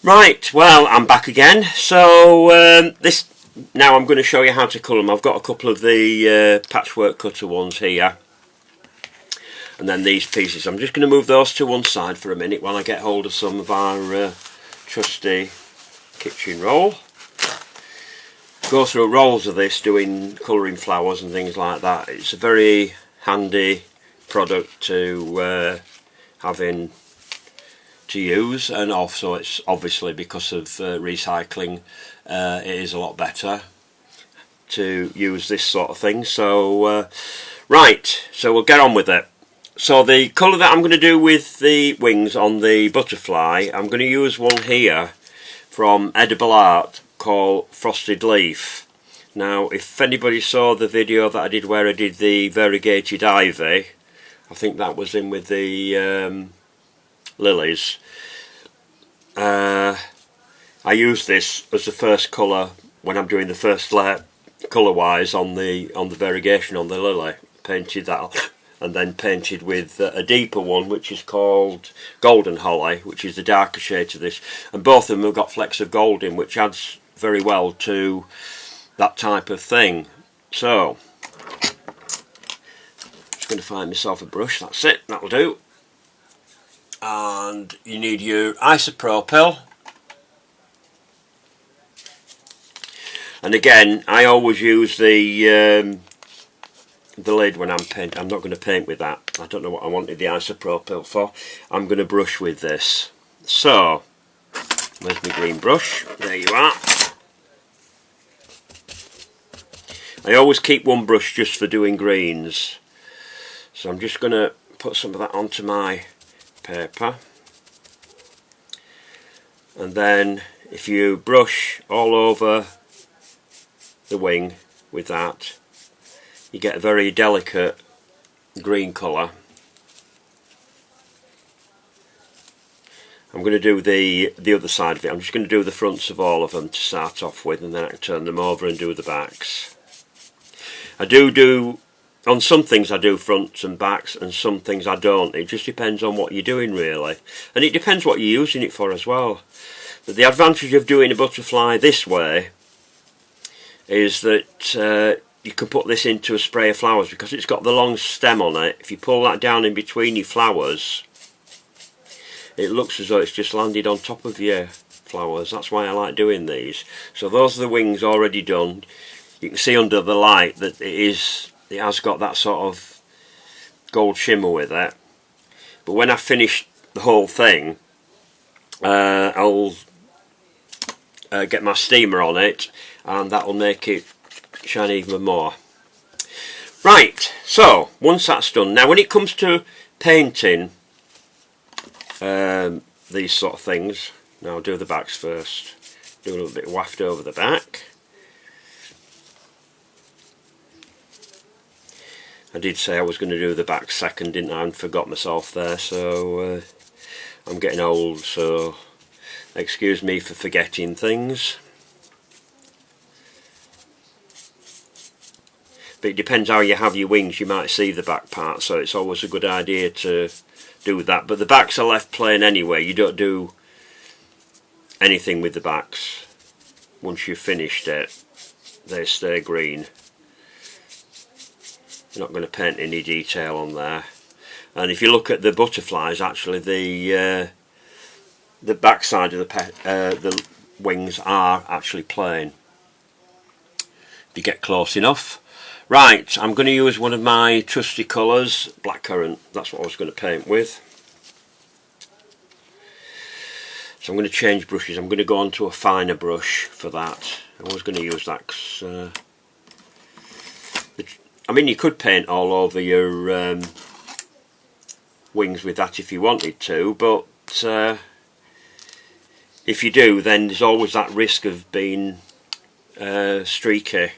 Right, well, I'm back again. So now I'm going to show you how to colour them. I've got a couple of the patchwork cutter ones here, and then these pieces. I'm just going to move those to one side for a minute while I get hold of some of our trusty kitchen roll. Go through rolls of this doing colouring flowers and things like that. It's a very handy product to having to use, and also it's obviously because of recycling, it is a lot better to use this sort of thing. So right, so we'll get on with it. So the colour that I'm going to do with the wings on the butterfly, I'm going to use one here from Edible Art called Frosted Leaf. Now if anybody saw the video that I did where I did the variegated ivy, I think that was in with the lilies. I use this as the first colour when I'm doing the first layer colour wise on the variegation on the lily. Painted that and then painted with a deeper one which is called Golden Holly, which is the darker shade to this, and both of them have got flecks of gold in, which adds very well to that type of thing. So just going to find myself a brush. That's it, that'll do. And you need your isopropyl, and again I always use the lid when I'm painting. I'm not going to paint with that. I don't know what I wanted the isopropyl for. I'm going to brush with this. So where's my green brush? There you are. I always keep one brush just for doing greens, so I'm just going to put some of that onto my paper, and then if you brush all over the wing with that, you get a very delicate green colour. I'm going to do the other side of it. I'm just going to do the fronts of all of them to start off with, and then I can turn them over and do the backs. I do on some things I do fronts and backs, and some things I don't. It just depends on what you're doing really, and it depends what you're using it for as well. But the advantage of doing a butterfly this way is that you can put this into a spray of flowers, because it's got the long stem on it. If you pull that down in between your flowers, it looks as though it's just landed on top of your flowers. That's why I like doing these. So those are the wings already done. You can see under the light that it has got that sort of gold shimmer with it. But when I finish the whole thing, I'll get my steamer on it, and that will make it shine even more. Right, so once that's done, now when it comes to painting these sort of things, now I'll do the backs first. Do a little bit of waft over the back. I did say I was going to do the back second, didn't I? And forgot myself there, so I'm getting old, so excuse me for forgetting things. But it depends how you have your wings. You might see the back part, so it's always a good idea to do that. But the backs are left plain anyway. You don't do anything with the backs. Once you've finished it, they stay green. You're not going to paint any detail on there. And if you look at the butterflies, actually the back side of the wings are actually plain, if you get close enough. Right, I'm going to use one of my trusty colours, blackcurrant. That's what I was going to paint with. So I'm going to change brushes. I'm going to go on to a finer brush for that. I was going to use that because I mean, you could paint all over your wings with that if you wanted to, but if you do, then there's always that risk of being streaky.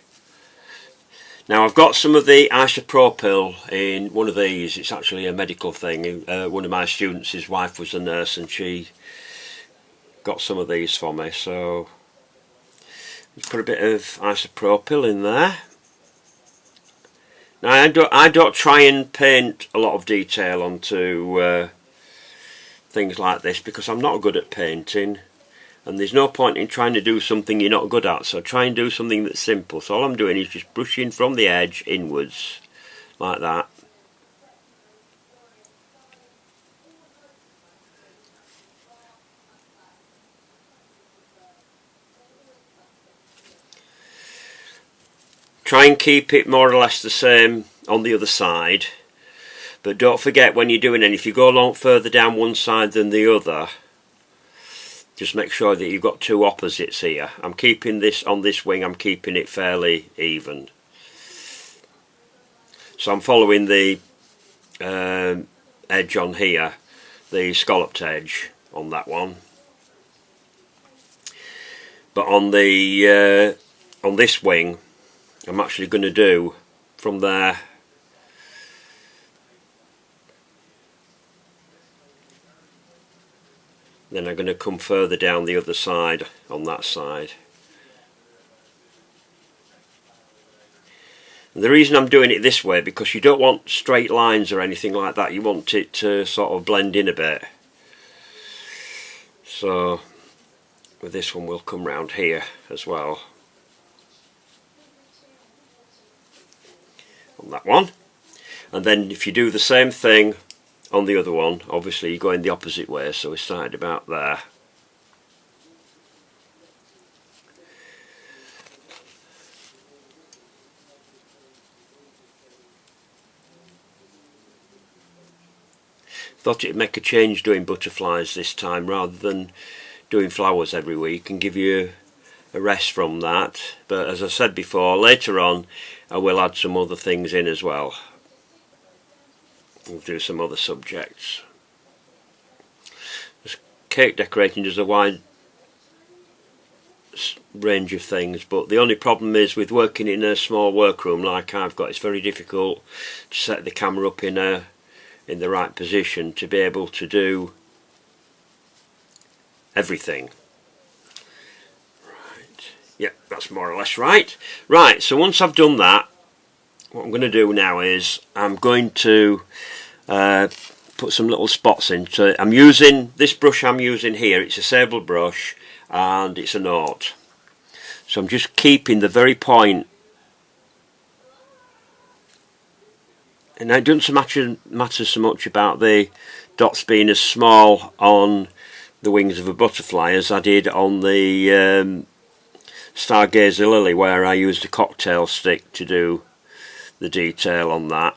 Now I've got some of the isopropyl in one of these. It's actually a medical thing. One of my students, his wife was a nurse, and she got some of these for me, so let's put a bit of isopropyl in there. Now I don't try and paint a lot of detail onto things like this, because I'm not good at painting. and there's no point in trying to do something you're not good at, so try and do something that's simple. So all I'm doing is just brushing from the edge inwards like that. Try and keep it more or less the same on the other side, but don't forget when you're doing it, if you go a lot further down one side than the other, just make sure that you've got two opposites here. I'm keeping this on this wing, I'm keeping it fairly even. So I'm following the edge on here, the scalloped edge on that one. But on the on this wing, I'm actually going to do from there then I'm going to come further down the other side on that side. And the reason I'm doing it this way, because you don't want straight lines or anything like that, you want it to sort of blend in a bit. So with this one we'll come round here as well on that one, and then if you do the same thing on the other one, obviously you're going the opposite way, so we started about there. Thought it'd make a change doing butterflies this time rather than doing flowers every week and give you a rest from that, but as I said before, later on I will add some other things in as well. We'll do some other subjects. This cake decorating does a wide range of things, but the only problem is with working in a small workroom like I've got, it's very difficult to set the camera up in the right position to be able to do everything. Yep, that's more or less right. Right, so once I've done that, what I'm going to do now is I'm going to put some little spots in. So I'm using this brush I'm using here, it's a sable brush and it's a note. So I'm just keeping the very point. And it doesn't matter so much about the dots being as small on the wings of a butterfly as I did on the Stargazer lily, where I used a cocktail stick to do the detail on that.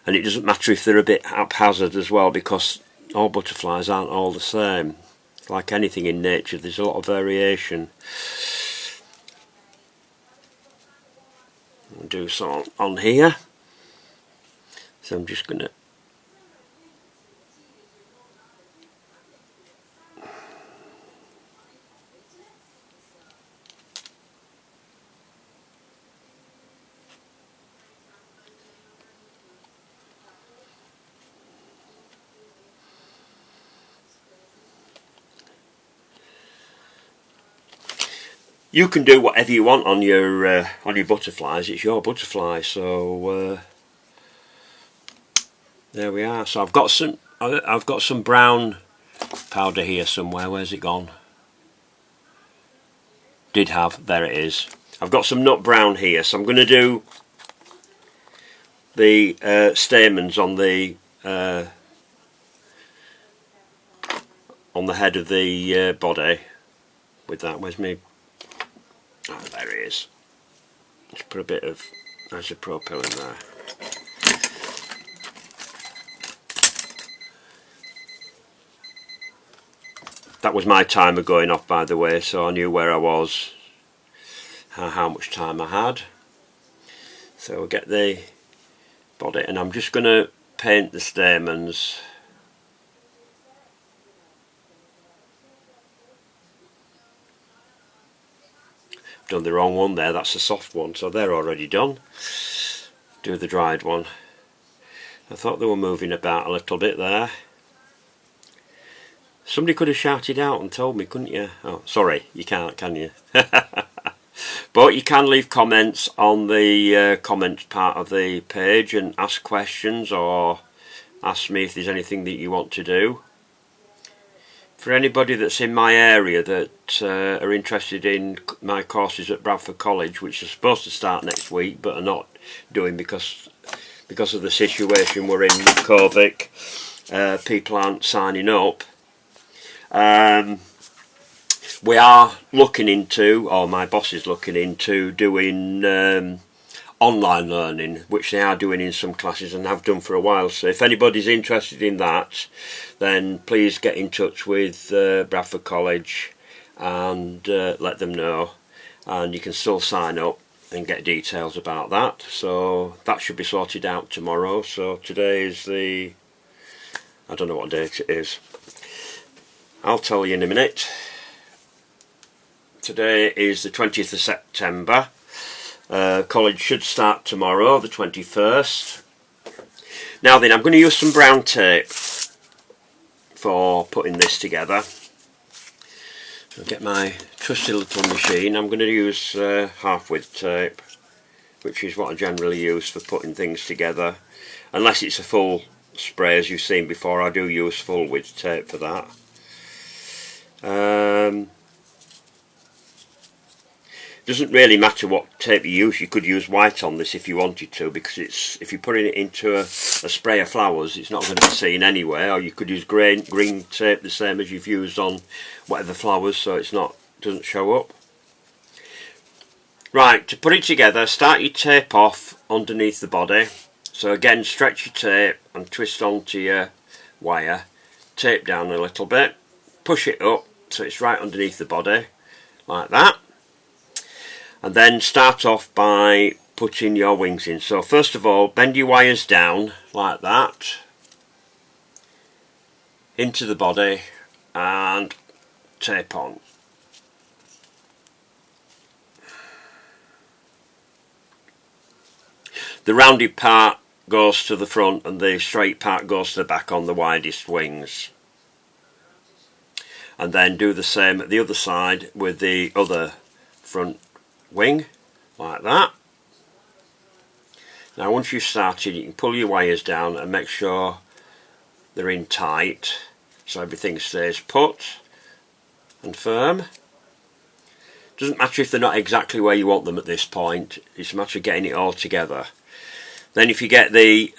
And it doesn't matter if they're a bit haphazard as well, because all butterflies aren't all the same. Like anything in nature, there's a lot of variation. I'll do some on here. So I'm just going to you can do whatever you want on your butterflies. It's your butterfly, so there we are. So I've got some brown powder here somewhere. Where's it gone? Did have, there it is. I've got some nut brown here, so I'm going to do the stamens on the head of the body with that. Where's me? Oh, there it is. Just put a bit of isopropyl in there. That was my timer going off, by the way, so I knew where I was, how much time I had. So we'll get the body, and I'm just going to paint the stamens. Done the wrong one there, that's a soft one, so they're already done. Do the dried one. I thought they were moving about a little bit there. Somebody could have shouted out and told me, couldn't you? Oh, sorry, you can't, can you? But you can leave comments on the comments part of the page and ask questions or ask me if there's anything that you want to do. for anybody that's in my area that are interested in my courses at Bradford College, which are supposed to start next week but are not doing because of the situation we're in with COVID, people aren't signing up. We are looking into, or my boss is looking into, doing online learning, which they are doing in some classes and have done for a while. So if anybody's interested in that, then please get in touch with Bradford College and let them know, and you can still sign up and get details about that. So that should be sorted out tomorrow. So today is the, I don't know what date it is, I'll tell you in a minute. Today is the 20th of September. College should start tomorrow, the 21st. Now then, I'm going to use some brown tape for putting this together. I'll get my trusty little machine. I'm going to use half-width tape, which is what I generally use for putting things together. Unless it's a full spray, as you've seen before, I do use full-width tape for that. Doesn't really matter what tape you use. You could use white on this if you wanted to, because it's, if you're putting it into a spray of flowers, it's not going to be seen anyway. Or you could use green tape, the same as you've used on whatever flowers, so it's not, doesn't show up. Right, to put it together, start your tape off underneath the body. So again, stretch your tape and twist onto your wire. Tape down a little bit, push it up so it's right underneath the body, like that. And then start off by putting your wings in. So first of all, bend your wires down like that into the body and tape on. The rounded part goes to the front and the straight part goes to the back on the widest wings. And then do the same at the other side with the other front wing, like that. Now once you've started, you can pull your wires down and make sure they're in tight so everything stays put and firm. Doesn't matter if they're not exactly where you want them at this point, it's a matter of getting it all together. Then if you get the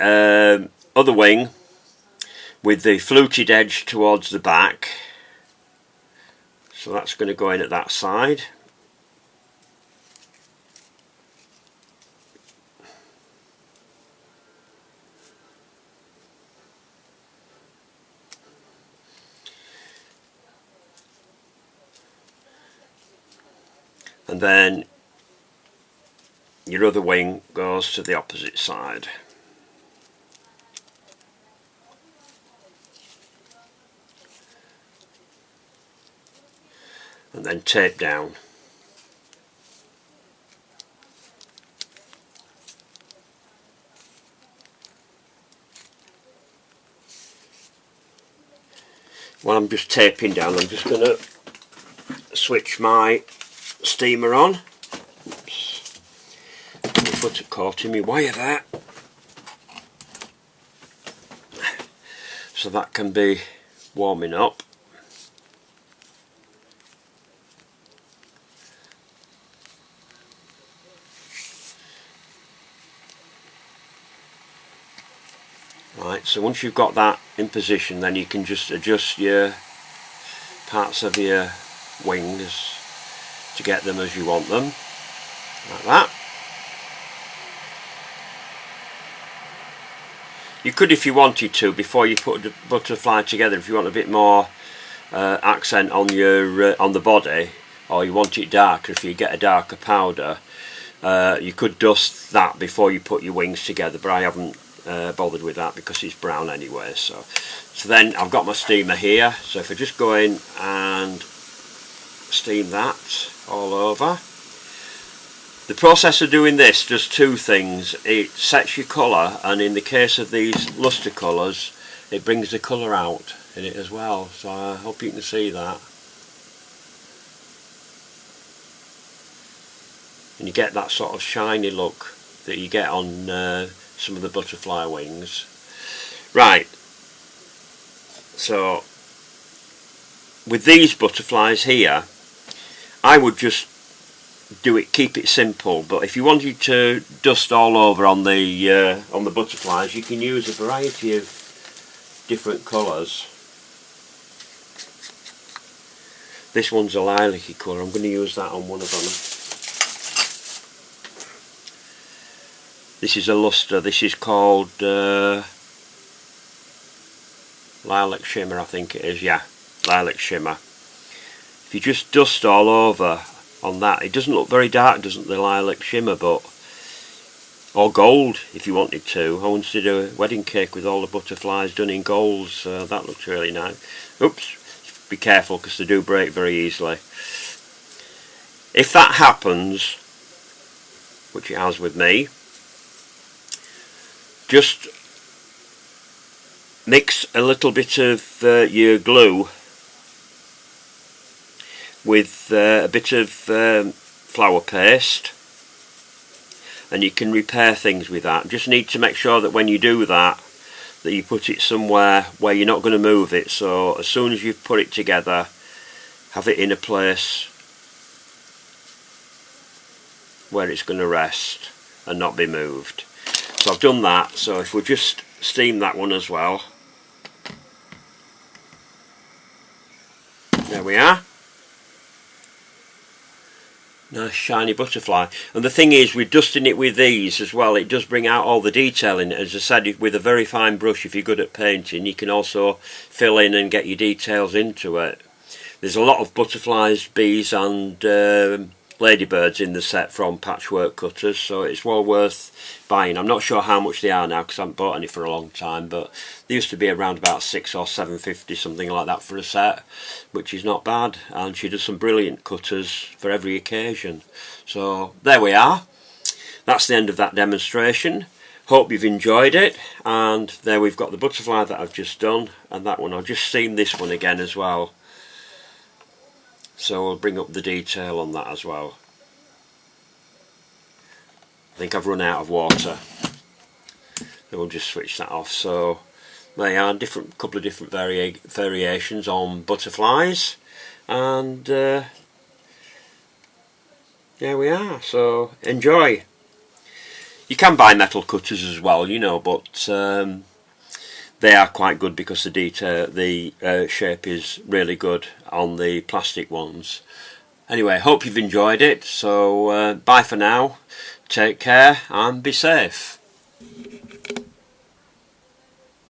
other wing with the fluted edge towards the back, so that's going to go in at that side. And then your other wing goes to the opposite side. And then tape down. While I'm just taping down, I'm just going to switch my steamer on. Oops. My foot caught in my wire there. So that can be warming up. Right, so once you've got that in position, then you can just adjust your parts of your wings to get them as you want them, like that. You could, if you wanted to, before you put the butterfly together, if you want a bit more accent on your on the body, or you want it darker, if you get a darker powder, you could dust that before you put your wings together, but I haven't bothered with that because it's brown anyway. So then I've got my steamer here, so if I just go in and steam that all over. The process of doing this does two things. It sets your colour, and in the case of these luster colours, it brings the colour out in it as well, so I hope you can see that. And you get that sort of shiny look that you get on some of the butterfly wings. Right, so with these butterflies here, I would just keep it simple. But if you wanted to dust all over on the butterflies, you can use a variety of different colours. This one's a lilac-y colour. I'm going to use that on one of them. This is a luster. This is called lilac shimmer, I think it is. Yeah, lilac shimmer. If you just dust all over on that, it doesn't look very dark, doesn't the lilac shimmer, but or gold if you wanted to. I wanted to do a wedding cake with all the butterflies done in gold, so that looks really nice. Oops, be careful because they do break very easily. If that happens, which it has with me, just mix a little bit of your glue with a bit of flour paste, and you can repair things with that. Just need to make sure that when you do that, that you put it somewhere where you're not going to move it. So as soon as you put it together, have it in a place where it's going to rest and not be moved. So I've done that. So if we just steam that one as well. There we are. Nice shiny butterfly. And the thing is, with dusting it with these as well, it does bring out all the detail in it. As I said, with a very fine brush, if you're good at painting, you can also fill in and get your details into it. There's a lot of butterflies, bees and ladybirds in the set from Patchwork Cutters, so it's well worth buying. I'm not sure how much they are now because I haven't bought any for a long time, but they used to be around about £6 or £7.50, something like that for a set, which is not bad. And she does some brilliant cutters for every occasion. So there we are. That's the end of that demonstration. Hope you've enjoyed it. And there we've got the butterfly that I've just done, and that one. I'll just steam this one again as well, so I'll bring up the detail on that as well. I think I've run out of water, so we'll just switch that off. So there are couple of different variations on butterflies, and there we are. So enjoy. You can buy metal cutters as well, you know, but they are quite good because the shape is really good on the plastic ones. Anyway, hope you've enjoyed it. So bye for now. Take care and be safe.